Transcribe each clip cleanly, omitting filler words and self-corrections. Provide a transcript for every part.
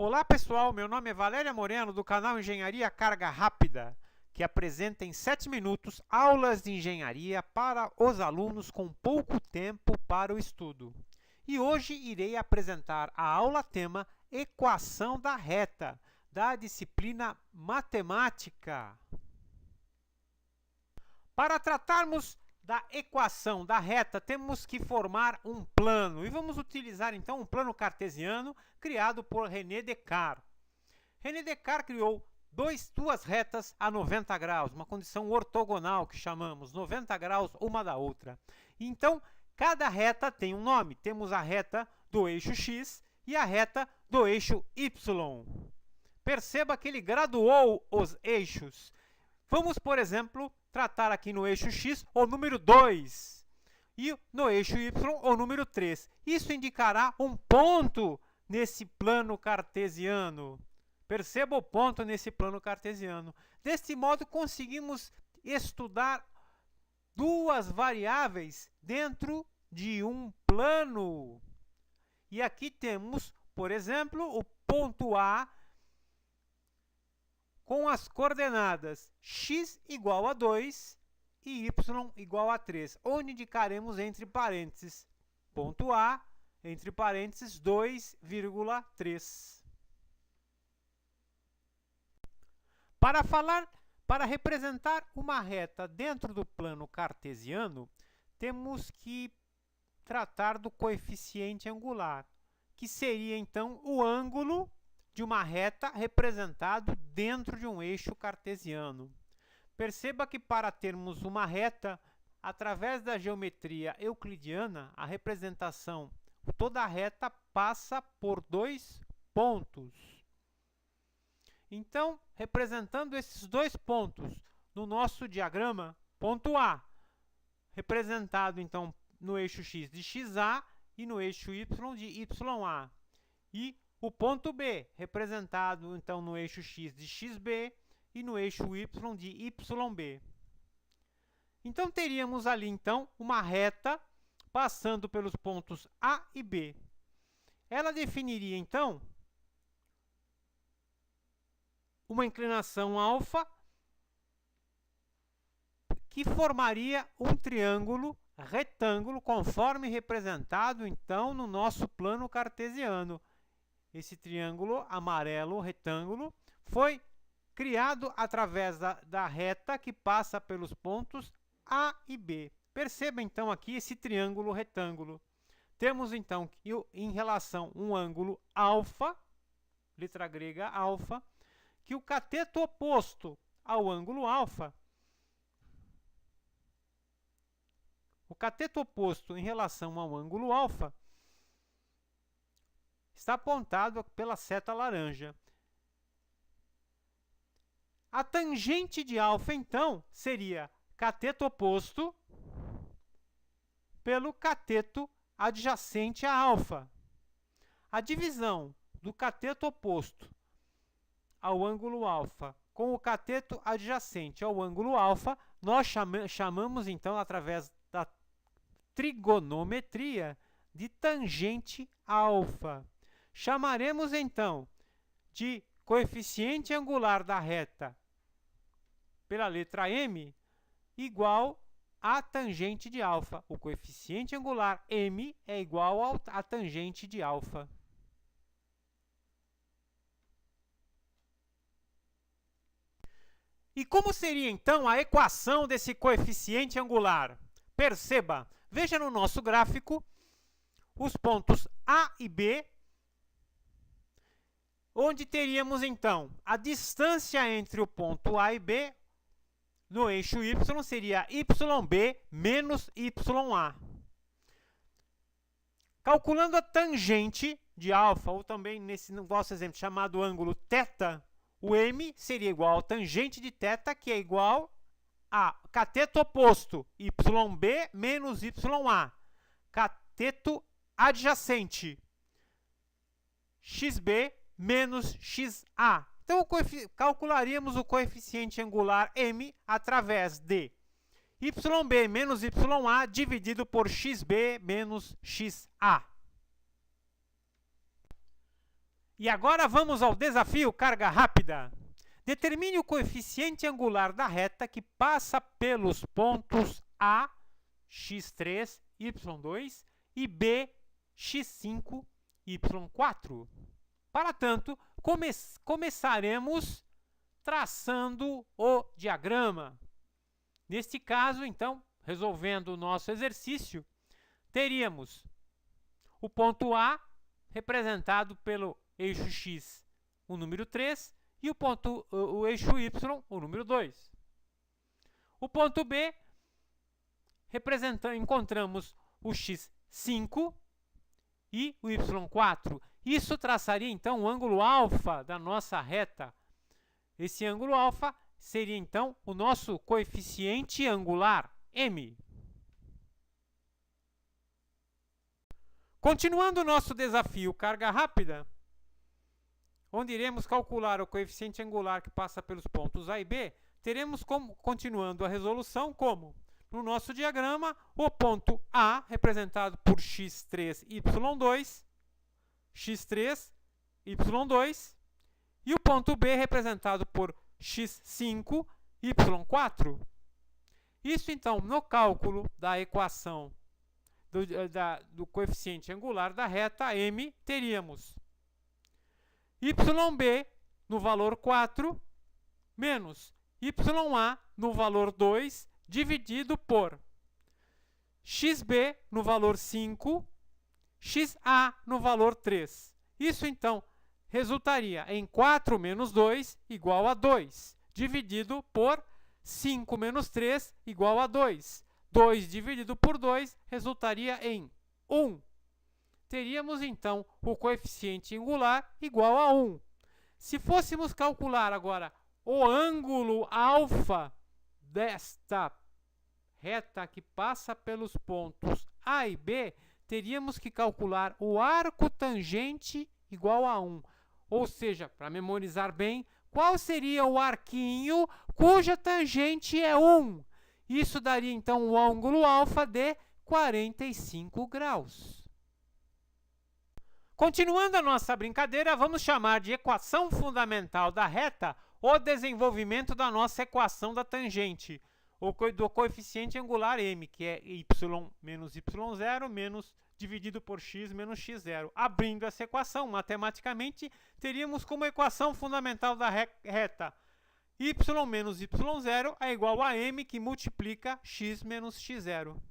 Olá pessoal, meu nome é Valéria Moreno do canal Engenharia Carga Rápida, que apresenta em 7 minutos aulas de engenharia para os alunos com pouco tempo para o estudo. E hoje irei apresentar a aula tema Equação da Reta, da disciplina Matemática. Para tratarmos da equação da reta, temos que formar um plano. E vamos utilizar, então, um plano cartesiano criado por René Descartes. René Descartes criou duas retas a 90 graus, uma condição ortogonal que chamamos 90 graus uma da outra. Então, cada reta tem um nome. Temos a reta do eixo x e a reta do eixo y. Perceba que ele graduou os eixos. Vamos, por exemplo, tratar aqui no eixo x o número 2 e no eixo y o número 3. Isso indicará um ponto nesse plano cartesiano. Perceba o ponto nesse plano cartesiano. Deste modo, conseguimos estudar duas variáveis dentro de um plano. E aqui temos, por exemplo, o ponto A com as coordenadas x igual a 2 e y igual a 3, onde indicaremos entre parênteses ponto A, entre parênteses 2,3. Para representar uma reta dentro do plano cartesiano, temos que tratar do coeficiente angular, que seria então o ângulo de uma reta representado dentro de um eixo cartesiano. Perceba que para termos uma reta, através da geometria euclidiana, a representação, toda a reta passa por dois pontos. Então, representando esses dois pontos no nosso diagrama, ponto A, representado então no eixo x de xa e no eixo y de ya. E o ponto B, representado então no eixo x de xb e no eixo y de yb. Então, teríamos ali então uma reta passando pelos pontos A e B. Ela definiria então uma inclinação alfa que formaria um triângulo retângulo conforme representado então no nosso plano cartesiano. Esse triângulo amarelo retângulo foi criado através da reta que passa pelos pontos A e B. Perceba, então, aqui esse triângulo retângulo. Temos, então, que, em relação a um ângulo alfa, letra grega alfa, que o cateto oposto ao ângulo alfa, o cateto oposto em relação ao ângulo alfa, está apontado pela seta laranja. A tangente de alfa, então, seria cateto oposto pelo cateto adjacente a alfa. A divisão do cateto oposto ao ângulo alfa com o cateto adjacente ao ângulo alfa, nós chamamos, então, através da trigonometria, de tangente alfa. Chamaremos, então, de coeficiente angular da reta pela letra m igual a tangente de alfa. O coeficiente angular m é igual a tangente de alfa. E como seria, então, a equação desse coeficiente angular? Perceba, veja no nosso gráfico os pontos A e B, onde teríamos, então, a distância entre o ponto A e B no eixo y seria yb menos ya. Calculando a tangente de alfa, ou também nesse nosso exemplo chamado ângulo θ, o m seria igual ao tangente de θ, que é igual a cateto oposto yb menos ya, cateto adjacente xb menos xa. Então, calcularíamos o coeficiente angular m através de yb menos ya dividido por xb menos xa. E agora vamos ao desafio carga rápida. Determine o coeficiente angular da reta que passa pelos pontos A, x3, y2 e B, x5, y4. Para tanto, começaremos traçando o diagrama. Neste caso, então, resolvendo o nosso exercício, teríamos o ponto A representado pelo eixo x, o número 3, e o eixo y, o número 2. O ponto B, encontramos o x5 e o y4. Isso traçaria, então, o ângulo alfa da nossa reta. Esse ângulo alfa seria, então, o nosso coeficiente angular, m. Continuando o nosso desafio carga rápida, onde iremos calcular o coeficiente angular que passa pelos pontos A e B, teremos, continuando a resolução, como no nosso diagrama, o ponto A, representado por x3, y2, x3, y2, e o ponto B, representado por x5, y4. Isso, então, no cálculo da equação do coeficiente angular da reta M, teríamos YB no valor 4 menos YA no valor 2 dividido por XB no valor 5, XA no valor 3. Isso, então, resultaria em 4 menos 2 igual a 2, dividido por 5 menos 3 igual a 2. 2 dividido por 2 resultaria em 1. Teríamos, então, o coeficiente angular igual a 1. Se fôssemos calcular agora o ângulo alfa desta reta que passa pelos pontos A e B, teríamos que calcular o arco tangente igual a 1. Ou seja, para memorizar bem, qual seria o arquinho cuja tangente é 1? Isso daria, então, o ângulo alfa de 45 graus. Continuando a nossa brincadeira, vamos chamar de equação fundamental da reta o desenvolvimento da nossa equação da tangente, do coeficiente angular m, que é y menos y0 menos dividido por x menos x0. Abrindo essa equação, matematicamente, teríamos como equação fundamental da reta y menos y0 é igual a m, que multiplica x menos x0.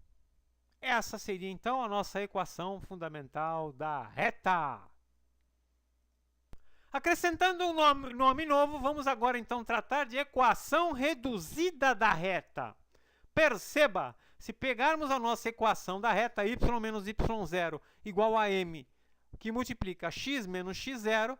Essa seria, então, a nossa equação fundamental da reta. Acrescentando um nome novo, vamos agora, então, tratar de equação reduzida da reta. Perceba, se pegarmos a nossa equação da reta y menos y0 igual a m, que multiplica x menos x0,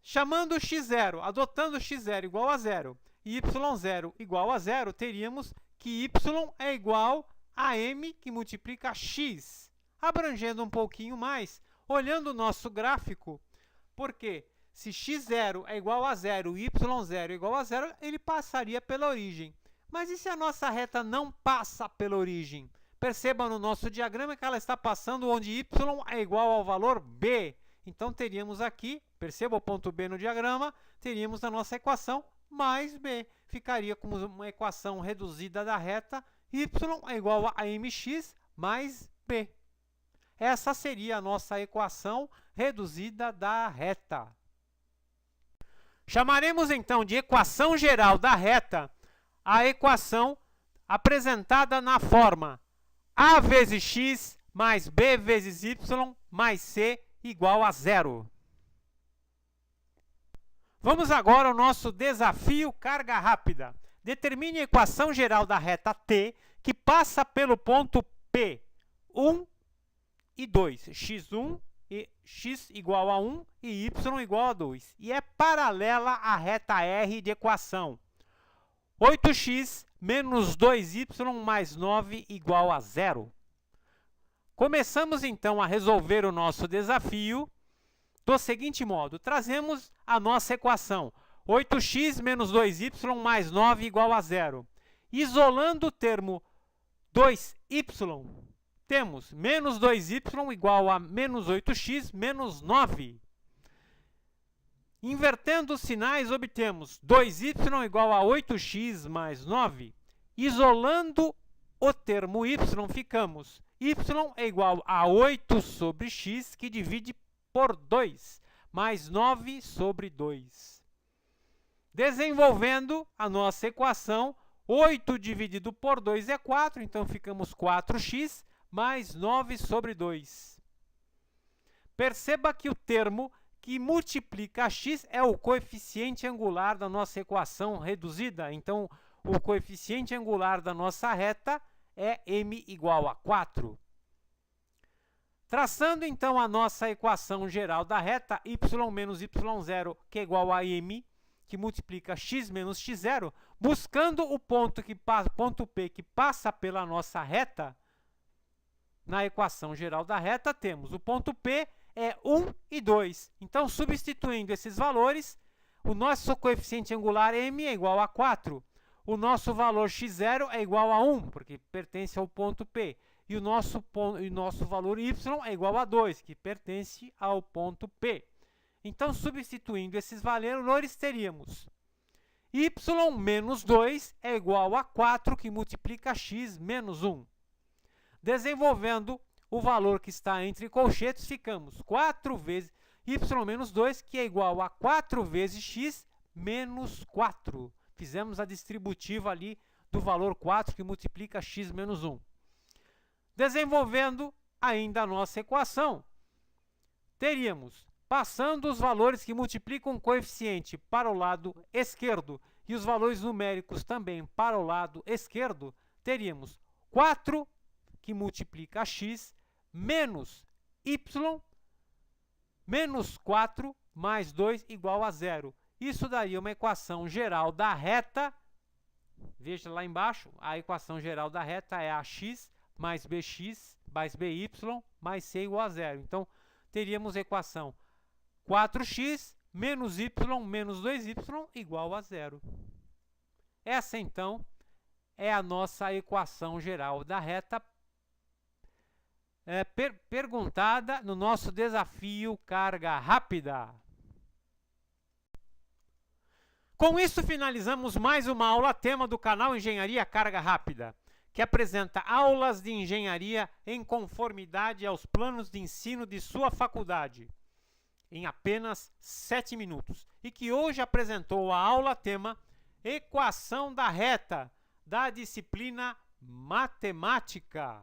chamando x0, adotando x0 igual a 0 e y0 igual a 0, teríamos que y é igual a m, que multiplica x. Abrangendo um pouquinho mais, olhando o nosso gráfico, porque se x0 é igual a 0 e y0 é igual a 0, ele passaria pela origem. Mas e se a nossa reta não passa pela origem? Perceba no nosso diagrama que ela está passando onde y é igual ao valor b. Então, teríamos aqui, perceba o ponto B no diagrama, teríamos a nossa equação mais b. Ficaria como uma equação reduzida da reta y é igual a mx mais b. Essa seria a nossa equação reduzida da reta. Chamaremos, então, de equação geral da reta a equação apresentada na forma a vezes x mais b vezes y mais c igual a 0. Vamos agora ao nosso desafio carga rápida. Determine a equação geral da reta t que passa pelo ponto P, 1 e 2, x1 e x igual a 1 e y igual a 2, e é paralela à reta R de equação 8x menos 2y mais 9 igual a 0. Começamos, então, a resolver o nosso desafio do seguinte modo. Trazemos a nossa equação 8x menos 2y mais 9 igual a 0. Isolando o termo 2y, temos menos 2y igual a menos 8x menos 9. Invertendo os sinais, obtemos 2y igual a 8x mais 9. Isolando o termo y, ficamos y é igual a 8 sobre x, que divide por 2, mais 9 sobre 2. Desenvolvendo a nossa equação, 8 dividido por 2 é 4, então ficamos 4x mais 9 sobre 2. Perceba que o termo que multiplica x é o coeficiente angular da nossa equação reduzida. Então, o coeficiente angular da nossa reta é m igual a 4. Traçando, então, a nossa equação geral da reta y menos y0, que é igual a m, que multiplica x menos x0, buscando o ponto P que passa pela nossa reta, na equação geral da reta, temos o ponto P é 1 e 2. Então, substituindo esses valores, o nosso coeficiente angular m é igual a 4. O nosso valor x0 é igual a 1, porque pertence ao ponto P. E o nosso valor y é igual a 2, que pertence ao ponto P. Então, substituindo esses valores, teríamos y menos 2 é igual a 4, que multiplica x menos 1. Desenvolvendo o valor que está entre colchetes, ficamos 4 vezes y menos 2, que é igual a 4 vezes x menos 4. Fizemos a distributiva ali do valor 4, que multiplica x menos 1. Desenvolvendo ainda a nossa equação, teríamos, passando os valores que multiplicam o coeficiente para o lado esquerdo e os valores numéricos também para o lado esquerdo, teríamos 4, que multiplica x, menos y, menos 4, mais 2, igual a 0. Isso daria uma equação geral da reta. Veja lá embaixo, a equação geral da reta é ax mais bx mais by mais c igual a 0. Então, teríamos a equação 4x menos y menos 2y igual a 0. Essa, então, é a nossa equação geral da reta perguntada no nosso desafio Carga Rápida. Com isso, finalizamos mais uma aula tema do canal Engenharia Carga Rápida, que apresenta aulas de engenharia em conformidade aos planos de ensino de sua faculdade, em apenas 7 minutos, e que hoje apresentou a aula tema Equação da Reta, da disciplina Matemática.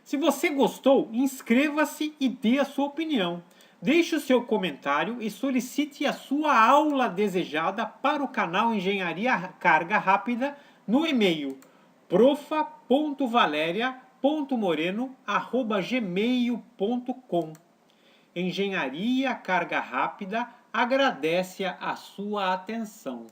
Se você gostou, inscreva-se e dê a sua opinião. Deixe o seu comentário e solicite a sua aula desejada para o canal Engenharia Carga Rápida no e-mail profa.valeria.moreno@gmail.com. Engenharia Carga Rápida agradece a sua atenção.